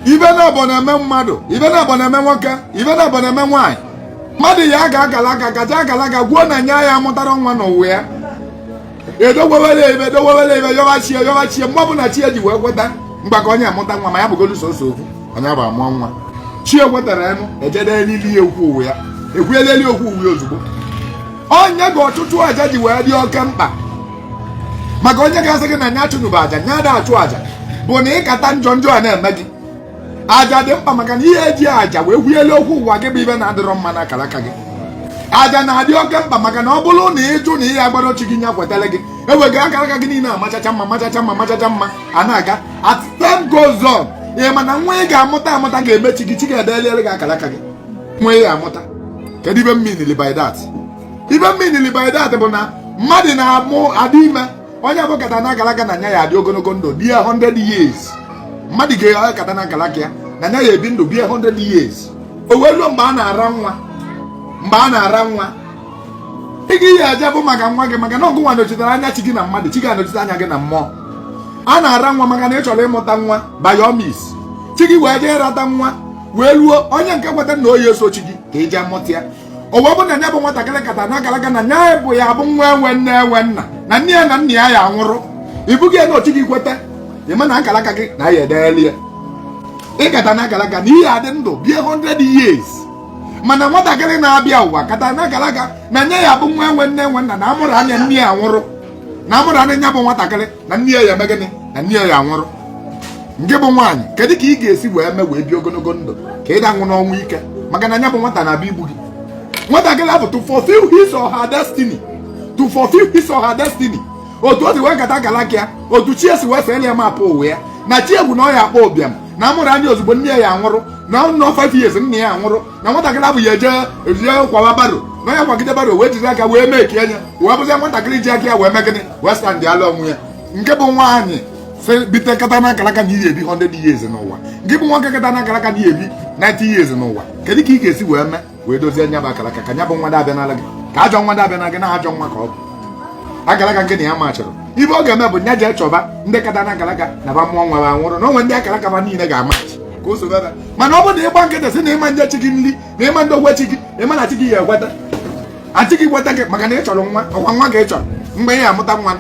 ibe na bụ na-eme mmadụ, ibe na bụ na-eme nwoke, ibe na bụ na-eme nwaanyị. Mmadụ ya ga-agala aka gaja agala aga gwuo na nya ya mụtara nwa n'ụwa ya. Edowewere ibe yọbachie mgbe ọbụla chi eji wee kweta mgbaka onye amụta nwa ma ya bụgolu soso ofu onye bụ amụọ nwa. Chi ekwetara enu ejede elili okwu uwe ya ekwueleli okwu uwe ozugbo. Onye ga ọtụtụ aja ji wee dị oke mkpa maka onye ga-asị gị na nya chụnụba aja nya da achụ aja bụ na ịkata njọ a na-eme gị. Aja dị mkpa maka na ihe eji aja wee gwuele okwu ụwa gị bụ ibe na-adịrọ mma n'akara aka gị. Aja na-adị oke mkpa maka na ọ bụrụ na ịjụ na ihe agbado chi gị nya kwetara gị ewega akara aka gị niile amachacha mma a na-aga as time goes on. Ihe mana nwa ị ga-amụta ga-emechi gị chi ga-edelere gị akara aka gị nwa ị ga-amụta. Kedu ibe mmiri by that? Ibe mmiri by that bụ na mmadụ na-amụ adị ime onye abụkata na akara aka na nya ya adị ogologo ndụ bie 100 years. Mmadụ ga-ekata na akara aka ya na nya ya ebi ndụ bie 100 years. O wee ruo mgbe a na-ara nwa ị ga ihe aja bụ maka nwa gị maka na ọgụnwa nọchitere anya chi gị na mmadụ chi ga-anọchite anya gị na mmụọ. A na-ara nwa maka na ị chọrọ ịmụta nwa bayomis chi gị wee jee rata nwa wee ruo onye nke kweta na oyi eso chi gị ka ị jee mụta ya. O wee bụ na nya bụ nwatakịrị kata na akara aka na nya bụ ya bụ nwa enwe nne enwe nna na nne ya na nna ya anwụrụ. Ibu gị na ochi gị kweta ịma na akara aka gị na ya edeli ya. Ịkata na akara aka na ihe adị ndụ bie 100 years. Mana nwatakịrị na-abịa ụwa kata na akara aka na nye ya bụ nwa enwe nne enwe nna na amụrụ anya nne ya anwụrụ na amụrụ anya nya bụ nwatakịrị na nne ya eme gịnị na nne ya anwụrụ. Nke bụ nwaanyị kedu ka ị ga-esi wee mee wee bie ogologo ndụ ka ị danwụ n'ọnwụ ike maka na nya bụ nwata na-abịa igbu gị. Nwatakịrị ahụ to fulfill his or her destiny otu o si wee kata akara aka ya otu chi esi wee sele ya mapụ ụwa ya na chi egwu na ọ ya akpọ ụbịam na amụrụ anya ozugbo nne ya anwụrụ na nọ 5 years nne ya anwụrụ na nwatakịrị abụ ya eje kwawa baro na ya kwagide baro wee jiri aka wee mee ka anya wee bụzie nwatakịrị ji aka ya wee mee gịnị wee stand ala onwe ya. Nke bụ nwaanyị bite kata na akara aka na ihe ebi 100 years n'ụwa. Nke bụ nwoke kata na akara aka na ihe ebi 90 years n'ụwa. Kedu ka ị ga-esi wee mee wee dozie nya bụ akara aka ka nya bụ nwa dabịa n'ala gị ka ajọ nwa dabịa na gị na ajọ nwa ka ọ bụ akara aka nke na ya machọrọ. Ibe ọ ga-eme bụ nya jee chọba ndị kata na akara aka na ba mmụọ nwa anwụrụ na onwe ndị akara aka ba niile ga-amachi ka o sobe. Mana ọ bụ na ịgba nkịtị si na ịma nje chi gị nri na ịma ndị ogwe chi gị ịma na chi gị ya ekweta achị gị gweta gị maka na ị chọrọ nwa ọkwa nwa ga ị chọrọ mgbe ị ya amụta nwa